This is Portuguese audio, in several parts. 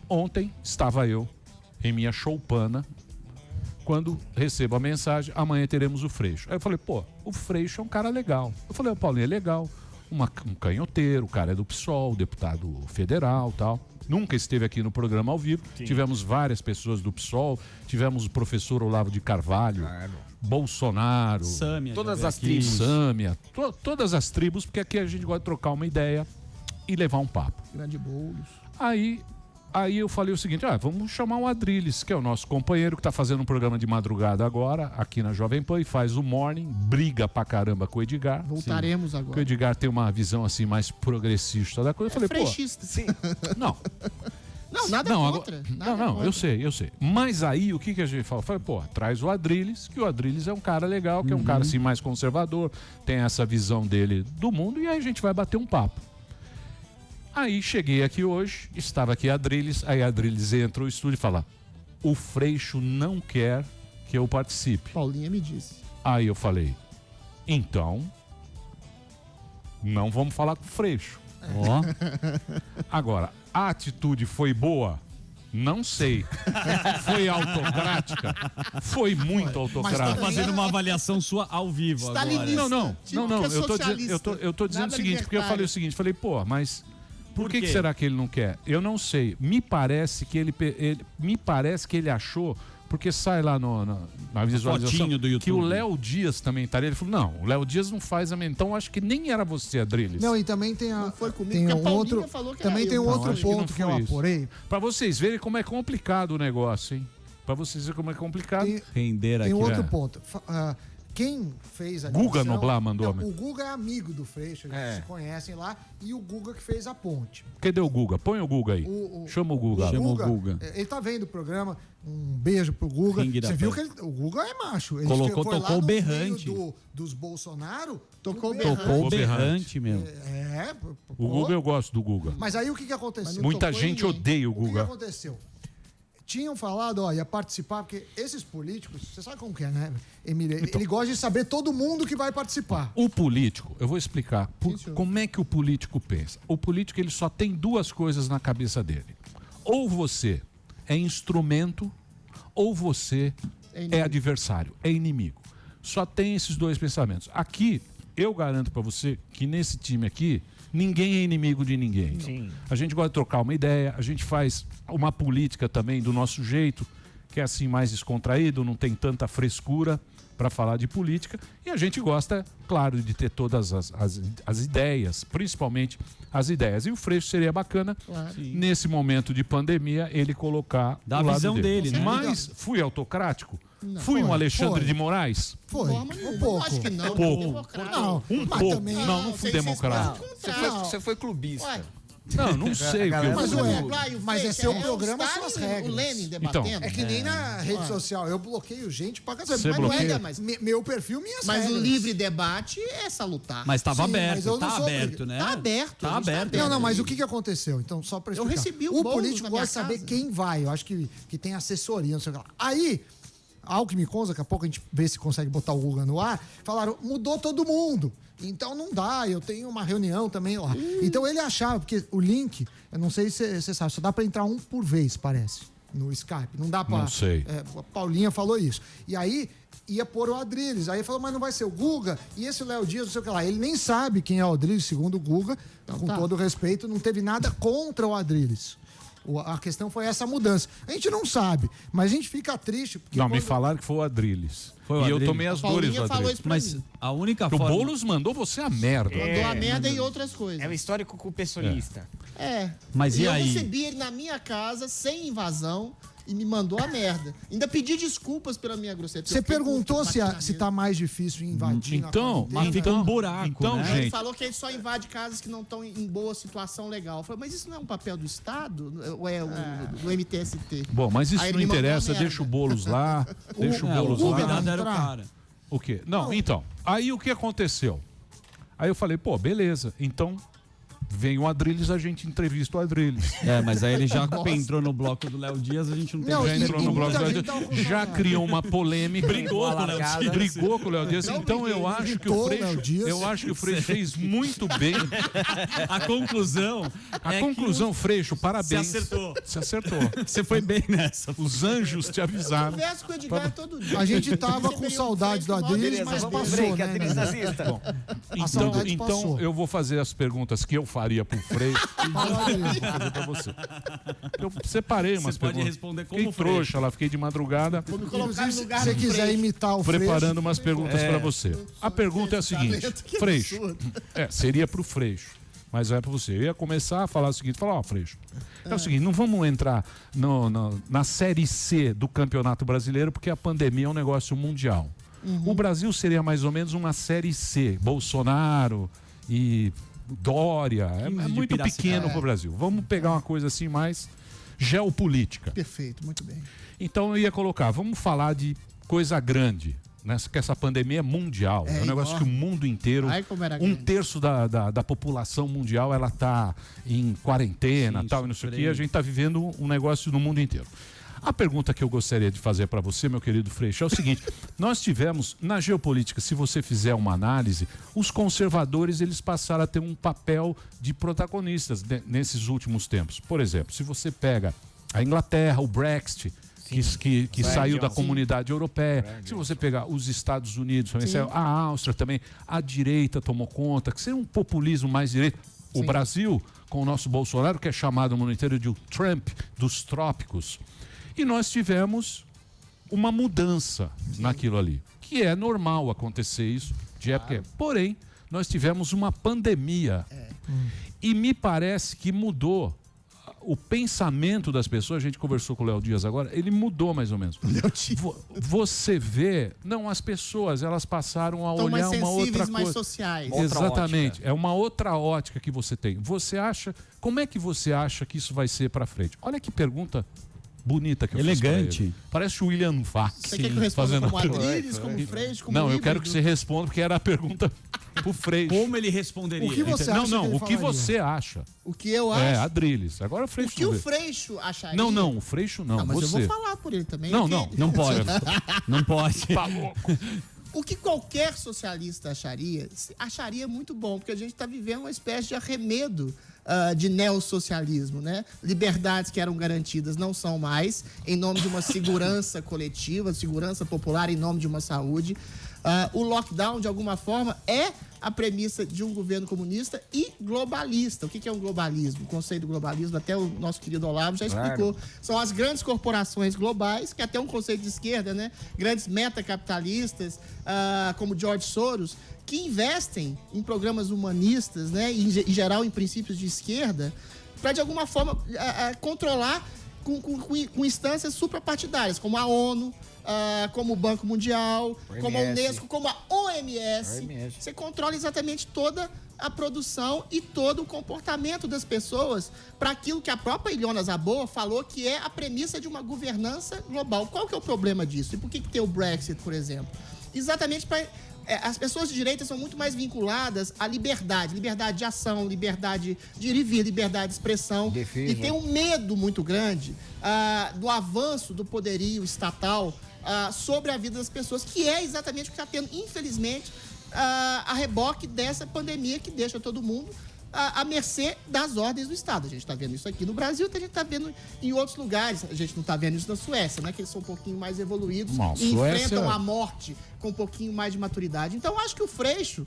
Ontem estava eu em minha choupana, quando recebo a mensagem, amanhã teremos o Freixo. Aí eu falei, pô, o Freixo é um cara legal. Eu falei, o Paulinho é legal, um canhoteiro, o cara é do PSOL, deputado federal e tal. Nunca esteve aqui no programa ao vivo. Sim. Tivemos várias pessoas do PSOL, tivemos o professor Olavo de Carvalho, Bolsonaro, Sâmia, todas as tribos. Sâmia, todas as tribos, porque aqui a gente gosta de trocar uma ideia e levar um papo. Grande Boulos. Aí eu falei o seguinte, vamos chamar o Adrilles, que é o nosso companheiro que está fazendo um programa de madrugada agora, aqui na Jovem Pan, e faz o Morning, briga pra caramba com o Edgar. Voltaremos agora. Porque o Edgar tem uma visão assim mais progressista da coisa. Eu falei, freixista. Sim. Não. Não, nada contra. Não, eu sei. Mas aí, o que a gente fala? Eu falei, pô, traz o Adrilles, que o Adrilles é um cara legal, que é um cara assim mais conservador, tem essa visão dele do mundo, e aí a gente vai bater um papo. Aí cheguei aqui hoje, estava aqui a Adrilles, aí a Adrilles entra no estúdio e fala, o Freixo não quer que eu participe. Paulinha me disse. Aí eu falei, então, não vamos falar com o Freixo. Agora, a atitude foi boa? Não sei. Foi autocrática? Foi muito autocrática. Tá fazendo uma avaliação sua ao vivo agora. Não. Eu tô dizendo o seguinte, porque eu falei o seguinte, falei, pô, mas por que será que ele não quer? Eu não sei. Me parece que ele achou, porque sai lá na visualização do YouTube, que o Léo Dias também estaria. Ele falou, não, o Léo Dias não faz a então acho que nem era você, Adrilles. Não, e também tem Não foi comigo, tem porque a Paulinha outro, falou que também era tem eu. outro acho ponto que eu foi isso. apurei. Pra vocês verem como é complicado o negócio, hein? Pra vocês verem como é complicado. Render Tem aqui. outro ponto. Quem fez a Guga ligação- Noblar mandou. Não, o Guga é amigo do Freixo, eles se conhecem lá, e o Guga que fez a ponte. Cadê o Guga? Põe o Guga aí. Chama o Guga. Chama o Guga. Ele tá vendo o programa, um beijo pro Guga. Ring da Você viu Pé. que o Guga é macho. Ele Colocou, foi lá tocou no berrante. meio dos Bolsonaro. Tocou Tocou berrante. berrante mesmo. O Guga, eu gosto do Guga. Mas aí o que aconteceu? Muita gente odeia o O que Guga. aconteceu? Tinham falado, ia participar, porque esses políticos, você sabe como que é, né, Emília? Então. Ele gosta de saber todo mundo que vai participar. O político, eu vou explicar como é que o político pensa. O político, ele só tem duas coisas na cabeça dele. Ou você é instrumento, ou você é adversário, é inimigo. Só tem esses dois pensamentos. Aqui, eu garanto pra você que nesse time aqui, ninguém é inimigo de ninguém. Sim. A gente gosta de trocar uma ideia, a gente faz uma política também do nosso jeito, que é assim mais descontraído, não tem tanta frescura para falar de política, e a gente gosta, claro, de ter todas as ideias, principalmente as ideias. E o Freixo seria bacana, nesse momento de pandemia, ele colocar Da o lado visão dele, né? Mas fui autocrático? Não, Fui um foi, Alexandre foi. de Moraes? Foi, um pouco. Acho que não. Pouco. Democrático. Não, Um mas pouco. também- Não fui democrático. Você foi clubista. Ué, Não sei. galera- Mas, eu... ué, Lá, e o mas Freixo é seu o programa, Stalin, suas regras. O Lenin debatendo. Então, É que nem na rede social, eu bloqueio gente pra cacete. Você Mas não bloqueia? é, mas- meu perfil, minhas Mas regras. o livre debate é salutar. Mas estava Sim, mas aberto, eu não tá sou aberto, né? Tá aberto, Tá a gente tá aberto. Não, mas o que aconteceu? Então, só pra Eu explicar. recebi o O bolo político na minha gosta de saber casa. quem vai. Eu acho que tem assessoria, não sei o que lá. Aí, algo que me consta, daqui a pouco a gente vê se consegue botar o Guga no ar, falaram, mudou todo mundo. Então não dá, eu tenho uma reunião também lá. Então ele achava, porque o link, eu não sei se você sabe, só dá pra entrar um por vez, parece, no Skype. Não dá pra... Não sei. A Paulinha falou isso. E aí ia pôr o Adrilles. Aí ele falou, mas não vai ser o Guga? E esse Léo Dias, não sei o que lá. Ele nem sabe quem é o Adrilles, segundo o Guga. Com todo respeito, não teve nada contra o Adrilles. A questão foi essa mudança. A gente não sabe, mas a gente fica triste. Porque Não, me falaram que foi o Adrilles. Foi o E eu Adrilles. tomei as dores do Paulinha falou Adrilles. isso pra Mas mim. a única O forma... Boulos mandou você a merda. Mandou a merda e outras coisas. É um histórico com o pessoalista. Mas e eu aí? recebi ele na minha casa, sem invasão, e me mandou a merda. Ainda pedi desculpas pela minha grosseria. Você perguntou se tá mais difícil invadir na Então, quarentena? Mas fica um buraco, Então, né? Ele gente, falou que ele só invade casas que não estão em boa situação legal. Eu falei, mas isso não é um papel do Estado? Ou é do MTST? bom, mas isso Aí não ele mandou interessa, a merda. deixa o Boulos lá, deixa o O Boulos lá. convidado era o entrar. cara. O quê? Não, então, aí o que aconteceu? Aí eu falei, pô, beleza, então vem o Adrilles, a gente entrevista o Adrilles. Mas aí ele já entrou no bloco do Léo Dias, a gente não tem... Já entrou no bloco do Léo Dias, já criou uma polêmica. Brigou com o Léo Dias. Brigou com o Léo Dias. Então eu acho que o Freixo fez muito bem. A conclusão... Freixo, parabéns. Se acertou. Você foi bem nessa. Os anjos te avisaram. Eu converso com o Edgar todo dia. A gente tava com saudade do Adrilles, mas passou, né? Bom, então eu vou fazer as perguntas que eu faria pro Freixo e fazer pra você. Eu separei umas perguntas. Você pode responder como Fiquei trouxa lá, fiquei de madrugada. Vou me colocar no lugar Se você quiser imitar o Freixo... Preparando umas perguntas pra você. A pergunta é a seguinte, Freixo, seria pro Freixo, mas é pra você. Eu ia começar a falar o seguinte, Freixo, é o seguinte, não vamos entrar na Série C do Campeonato Brasileiro, porque a pandemia é um negócio mundial. O Brasil seria mais ou menos uma Série C, Bolsonaro e Dória, é muito pequeno para o Brasil. Vamos pegar uma coisa assim mais geopolítica. Perfeito, muito bem. Então eu ia colocar, vamos falar de coisa grande, né? Que essa pandemia é mundial, é um negócio que o mundo inteiro, um terço da população mundial, ela está em quarentena, tal, e não sei o que, a gente está vivendo um negócio no mundo inteiro. A pergunta que eu gostaria de fazer para você, meu querido Freixo, é o seguinte: nós tivemos, na geopolítica, se você fizer uma análise, os conservadores eles passaram a ter um papel de protagonistas nesses últimos tempos. Por exemplo, se você pega a Inglaterra, o Brexit, que saiu da comunidade europeia, se você pegar os Estados Unidos, a Áustria também, a direita tomou conta, que seria um populismo mais direito. O Brasil, com o nosso Bolsonaro, que é chamado no mundo inteiro de o Trump dos trópicos. E nós tivemos uma mudança naquilo ali, que é normal acontecer isso de época. Porém, nós tivemos uma pandemia e me parece que mudou o pensamento das pessoas. A gente conversou com o Léo Dias agora, ele mudou mais ou menos. Você vê, as pessoas elas passaram a olhar uma outra coisa. Mais sociais. Exatamente, é uma outra ótica que você tem. Você acha, como é que você acha que isso vai ser para frente? Olha que pergunta bonita que eu fiz pra ele. Parece o William Vac. Você quer que eu responda como Adrilles, como Freixo, como Não, eu híbrido? quero que você responda, porque era a pergunta pro Freixo. Como ele responderia? O que você acha? O que você acha? O que eu acho? Adrilles. Agora o Freixo. O que o Freixo acharia? Não, o Freixo não. Mas você. eu vou falar por ele também. Não pode. Não pode. Tá louco. O que qualquer socialista acharia muito bom, porque a gente está vivendo uma espécie de arremedo de neossocialismo, né? Liberdades que eram garantidas não são mais, em nome de uma segurança coletiva, segurança popular, em nome de uma saúde. O lockdown, de alguma forma, é a premissa de um governo comunista e globalista. O que é um globalismo? O conceito do globalismo, até o nosso querido Olavo já explicou. São as grandes corporações globais, que é até um conceito de esquerda, né? Grandes metacapitalistas, como George Soros, que investem em programas humanistas, né? Em geral em princípios de esquerda, para, de alguma forma, controlar com instâncias suprapartidárias, como a ONU, como o Banco Mundial, como a Unesco, como a OMS. Você controla exatamente toda a produção e todo o comportamento das pessoas para aquilo que a própria Ilona Zabor falou que é a premissa de uma governança global. Qual que é o problema disso? E por que tem o Brexit, por exemplo? Exatamente para... as pessoas de direita são muito mais vinculadas à liberdade de ação, liberdade de ir e vir, liberdade de expressão. E tem um medo muito grande do avanço do poderio estatal sobre a vida das pessoas, que é exatamente o que está tendo, infelizmente, a reboque dessa pandemia que deixa todo mundo à mercê das ordens do Estado. A gente está vendo isso aqui no Brasil, a gente está vendo em outros lugares. A gente não está vendo isso na Suécia, né? Que eles são um pouquinho mais evoluídos e enfrentam a morte com um pouquinho mais de maturidade. Então, acho que o Freixo,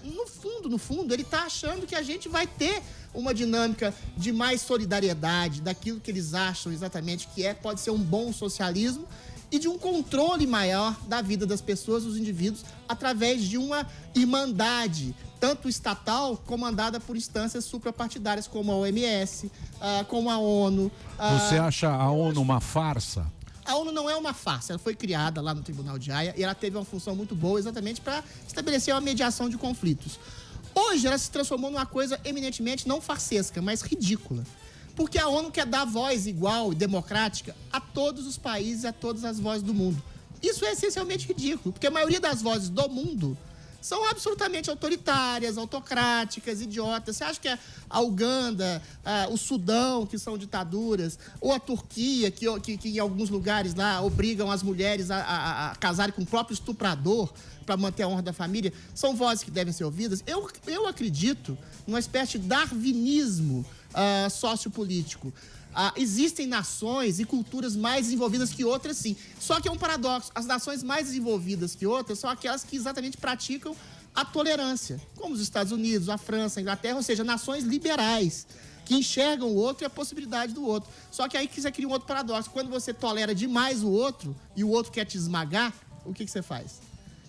no fundo, ele está achando que a gente vai ter uma dinâmica de mais solidariedade, daquilo que eles acham exatamente que pode ser um bom socialismo, e de um controle maior da vida das pessoas, dos indivíduos, através de uma irmandade, tanto estatal, comandada por instâncias suprapartidárias, como a OMS, como a ONU. Você acha a ONU uma farsa? A ONU não é uma farsa, ela foi criada lá no Tribunal de Haia e ela teve uma função muito boa exatamente para estabelecer uma mediação de conflitos. Hoje ela se transformou numa coisa eminentemente não farsesca, mas ridícula. Porque a ONU quer dar voz igual e democrática a todos os países, a todas as vozes do mundo. Isso é essencialmente ridículo, porque a maioria das vozes do mundo são absolutamente autoritárias, autocráticas, idiotas. Você acha que a Uganda, o Sudão, que são ditaduras, ou a Turquia, que em alguns lugares lá obrigam as mulheres a casarem com o próprio estuprador para manter a honra da família, são vozes que devem ser ouvidas? Eu acredito numa espécie de darwinismo sociopolítico. Existem nações e culturas mais desenvolvidas que outras, sim. Só que é um paradoxo. As nações mais desenvolvidas que outras são aquelas que exatamente praticam a tolerância, como os Estados Unidos, a França, a Inglaterra, ou seja, nações liberais, que enxergam o outro e a possibilidade do outro. Só que aí que você cria um outro paradoxo. Quando você tolera demais o outro e o outro quer te esmagar, o que você faz?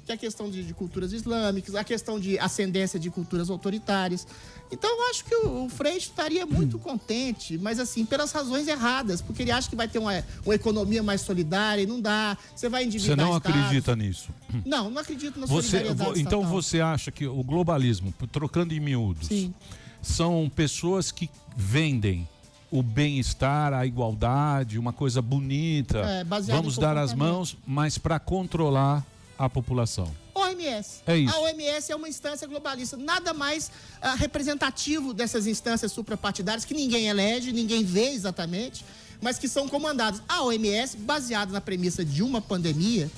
Que é a questão de culturas islâmicas, a questão de ascendência de culturas autoritárias. Então, eu acho que o Freixo estaria muito contente, mas assim, pelas razões erradas, porque ele acha que vai ter uma economia mais solidária e não dá. Você vai endividar Você não estados. acredita nisso? Não acredito na solidariedade Então estatal. você acha que o globalismo, trocando em miúdos, Sim. são pessoas que vendem o bem-estar, a igualdade, uma coisa bonita, baseado vamos em dar as comportamento. mãos, mas para controlar a população. OMS. É isso. A OMS é uma instância globalista. Nada mais representativo dessas instâncias suprapartidárias que ninguém elege, ninguém vê exatamente, mas que são comandadas. A OMS, baseada na premissa de uma pandemia,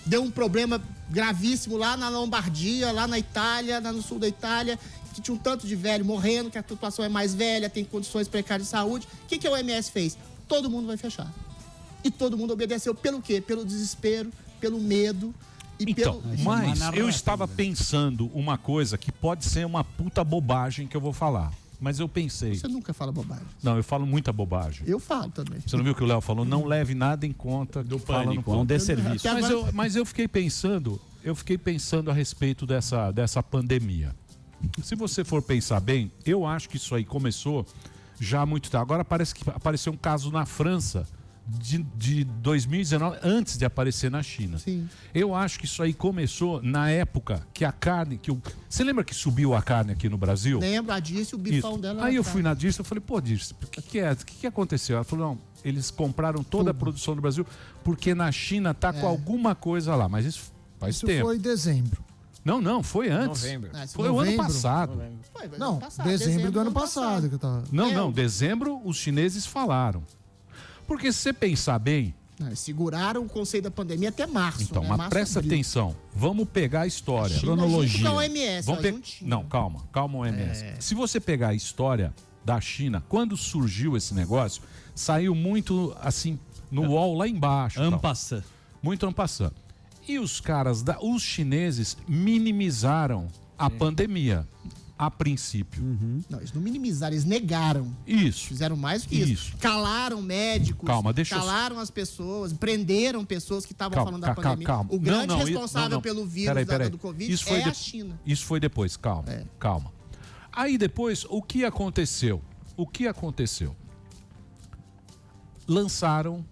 deu um problema gravíssimo lá na Lombardia, lá na Itália, lá no sul da Itália, que tinha um tanto de velho morrendo, que a população é mais velha, tem condições precárias de saúde. O que a OMS fez? Todo mundo vai fechar. E todo mundo obedeceu. Pelo quê? Pelo desespero, pelo medo. Então, mas eu estava pensando uma coisa que pode ser uma puta bobagem que eu vou falar. Mas eu pensei. Você nunca fala bobagem. Não, eu falo muita bobagem. Eu falo também. Você não viu o que o Léo falou? Não leve nada em conta do pânico, não dê serviço. Mas eu fiquei pensando a respeito dessa pandemia. Se você for pensar bem, eu acho que isso aí começou já há muito tempo. Agora parece que apareceu um caso na França de 2019, antes de aparecer na China. Sim. Eu acho que isso aí começou na época que a carne... Você lembra que subiu a carne aqui no Brasil? Lembro, a Dirce, o bifão Isso. dela. Aí eu fui na Dirce e falei, pô, Dirce, o que aconteceu? Ela falou, não, eles compraram toda a produção do Brasil porque na China tá com alguma coisa lá. Mas isso faz tempo. Isso foi em dezembro. Não, foi antes. Novembro. Foi o ano passado. Não, dezembro do ano passado que eu tava... Não, dezembro os chineses falaram. Porque se você pensar bem... seguraram o conceito da pandemia até março. Então, né? mas Março, presta abril. atenção. Vamos pegar a história. Cronologia. Da OMS, Não, calma, OMS. Se você pegar a história da China, quando surgiu esse negócio, saiu muito assim, no UOL lá embaixo. Ampassã. Muito ampassã. E os caras, os chineses minimizaram a pandemia. A princípio. Não, eles não minimizaram, eles negaram. Isso. Fizeram mais do que isso. Calaram médicos, calaram as pessoas, prenderam pessoas que estavam falando da pandemia. Calma. O grande responsável pelo vírus do Covid é a China. Isso foi depois, calma. Aí depois, o que aconteceu? Lançaram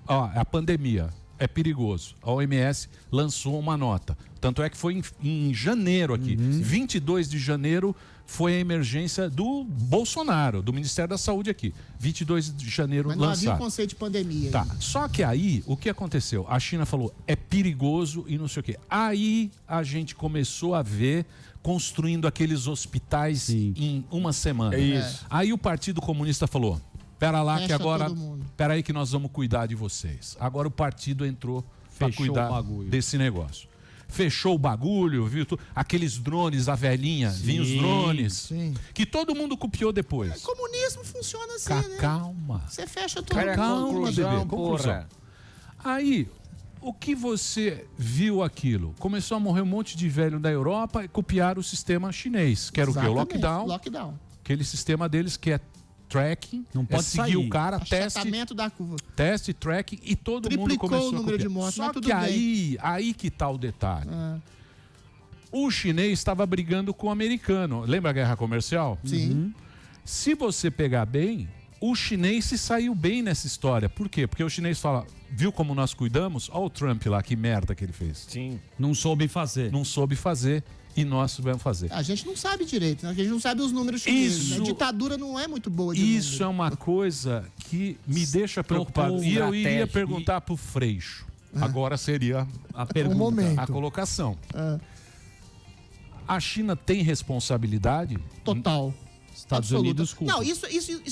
a pandemia. É perigoso. A OMS lançou uma nota. Tanto é que foi em janeiro aqui. 22 de janeiro foi a emergência do Bolsonaro, do Ministério da Saúde aqui. 22 de janeiro lançado. Mas não havia o conceito de pandemia. Tá. Só que aí, o que aconteceu? A China falou, é perigoso e não sei o quê. Aí a gente começou a ver construindo aqueles hospitais em uma semana. É isso. Aí o Partido Comunista falou... Pera lá que agora... Pera aí que nós vamos cuidar de vocês. Agora o partido entrou para cuidar desse negócio. Fechou o bagulho, viu? Aqueles drones, a velhinha, vinha os drones. Que todo mundo copiou depois. O comunismo funciona assim, né? Calma. Você fecha tudo. Calma, bebê. Conclusão. Aí, o que você viu aquilo? Começou a morrer um monte de velho da Europa e copiaram o sistema chinês. Que era o quê? O lockdown. Aquele sistema deles que é tracking, não pode seguir o cara, da curva. Teste, tracking e todo mundo começou o número de mortes. Só que aí que tá o detalhe. O chinês estava brigando com o americano. Lembra a guerra comercial? Sim. Se você pegar bem, o chinês se saiu bem nessa história. Por quê? Porque o chinês fala, viu como nós cuidamos? Olha o Trump lá, que merda que ele fez. Sim. Não soube fazer. E nós vamos fazer. A gente não sabe direito, né? A gente não sabe os números chineses. A ditadura não é muito boa de Isso é uma coisa que me deixa preocupado. E eu iria perguntar pro Freixo. Agora seria a pergunta, momento. a colocação. A China tem responsabilidade? Total. Estados Absoluta. Unidos culpa. Não, isso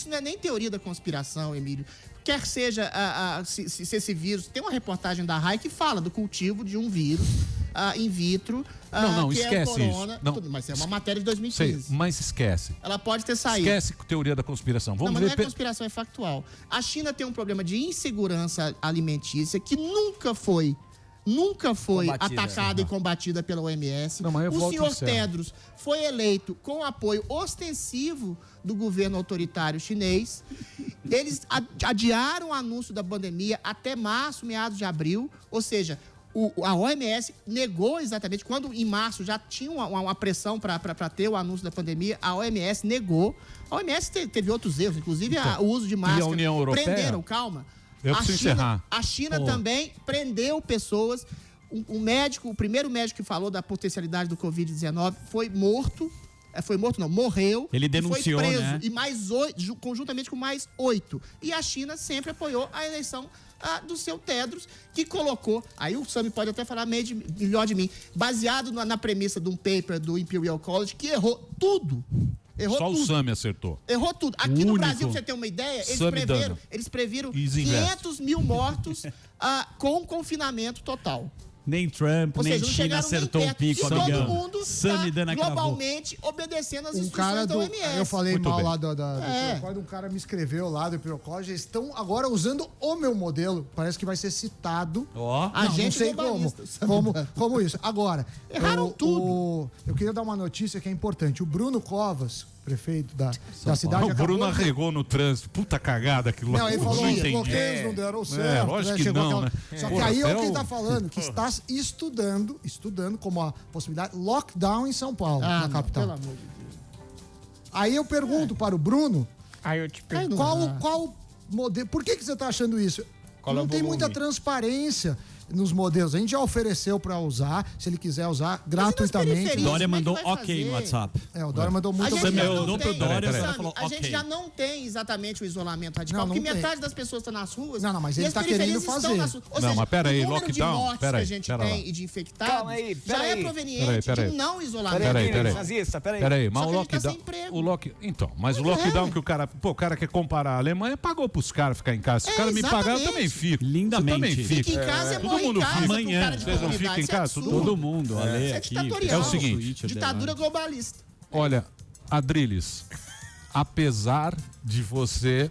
não é nem teoria da conspiração, Emílio. Quer seja se esse vírus... Tem uma reportagem da RAI que fala do cultivo de um vírus in vitro, Não, que esquece é o corona. isso. Não. Mas é uma matéria de 2015. Sei, mas esquece. Ela pode ter saído. Esquece teoria da conspiração. Vamos Não, mas ver. não é conspiração, é factual. A China tem um problema de insegurança alimentícia que nunca foi Combatida. atacada e combatida pela OMS. Não, mas eu O volto senhor ao céu. Tedros foi eleito com apoio ostensivo do governo autoritário chinês. Eles adiaram o anúncio da pandemia até março, meados de abril. Ou seja, a OMS negou exatamente, quando em março já tinha uma pressão para ter o anúncio da pandemia, a OMS negou. A OMS teve outros erros, inclusive o uso de máscara. E a União Europeia? Prenderam, calma. Eu preciso encerrar. A China também prendeu pessoas. O primeiro médico que falou da potencialidade do Covid-19 foi morto. Morreu. Ele denunciou, e foi preso. né? E mais 8, conjuntamente com mais 8. E a China sempre apoiou a eleição do seu Tedros, que colocou, aí o Sami pode até falar melhor de mim, baseado na premissa de um paper do Imperial College, que errou tudo. Só o Sami acertou. Errou tudo. Aqui no Brasil, pra você ter uma ideia, eles previram 500 mil mortos com confinamento total. Nem Trump, Ou nem seja, não China chegaram nem acertou o perto. pico, E todo amigão. mundo Sami dando a cravou. globalmente obedecendo as Um instruções cara da do. OMS. Eu falei Muito mal bem. lá do Pirocóide, um cara me escreveu lá do Pirocóide. Eles estão agora usando o meu modelo. Parece que vai ser citado. Ó. Agente não sei globalista, como isso. Agora, Erraram tudo. eu queria dar uma notícia que é importante. O Bruno Covas, prefeito da cidade, O Bruno acabou de- arregou no trânsito. Puta cagada aquilo lá. Não, ele falou não que entendi. bloqueios não deram certo. lógico né? que Chegou não, né? Só que Porra, aí é o até que ele o- tá falando, que está estudando como a possibilidade, lockdown em São Paulo, na não, capital. pelo amor de Deus. Aí eu pergunto para o Bruno, Aí eu te pergunto. qual modelo, por que você tá achando isso? Qual é Não o tem volume? muita transparência nos modelos. A gente já ofereceu para usar, se ele quiser usar gratuitamente. periferias? Dória Como é que mandou vai ok no fazer? WhatsApp. O Dória mandou muito A gente obrigado. já eu não dou pro tem, Dória, Peraí, ela Sami, falou a gente ok. já não tem exatamente o isolamento radical, Não porque tem. metade das pessoas está nas ruas. Não, mas e ele as tá periferias querendo estão fazer. nas ruas. Ou Não, seja, mas peraí, o número lockdown, de mortes peraí, que a gente pera lá. tem e de infectados Calma aí, já é peraí. proveniente Peraí. de um não isolamento. Peraí. Nazista, peraí. Peraí, mas Só o que ele tá lockdown. sem emprego. Então, mas o lockdown que o cara. Pô, o cara quer comparar a Alemanha, pagou pros caras ficar em casa. Se o cara me pagar, eu exatamente. também fico. Lindamente. Você também Fica fica. em casa, Todo morre em mundo casa. fica. com Amanhã. cara de Vocês não comunidade. ficam em Isso é casa? absurdo. Todo mundo, Ale, É aqui. ditatorial. É o seguinte, Twitter Ditadura dela. globalista. Olha, Adriles, apesar de você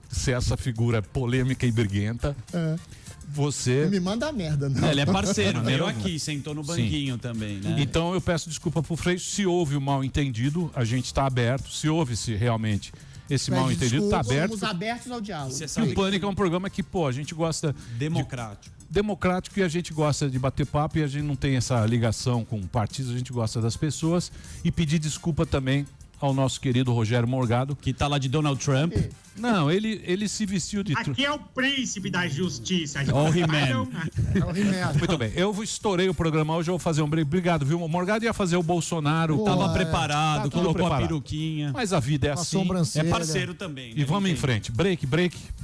ser essa figura polêmica e briguenta, você. Me manda a merda, não. Ele é parceiro, veio Não. aqui, sentou no banquinho também, né? Então eu peço desculpa pro Freixo. Se houve um mal entendido, a gente está aberto. Se houve-se realmente esse mal entendido, está aberto. Estamos abertos ao diálogo. Você E sabe o Pânico é um programa que, pô, a gente gosta democrático e a gente gosta de bater papo e a gente não tem essa ligação com partidos, a gente gosta das pessoas. E pedir desculpa também ao nosso querido Rogério Morgado. Que tá lá de Donald Trump. Não, ele se vestiu de... Aqui é o príncipe da justiça. Ó o He-Man. É o remédio. Muito bem, eu estourei o programa hoje, eu vou fazer um break. Obrigado, viu? O Morgado ia fazer o Bolsonaro. Tava preparado, Tá tudo colocou preparado. a peruquinha. Mas a vida é Com a assim. sobrancelha. É parceiro também. né? E vamos em Entende? frente. Break.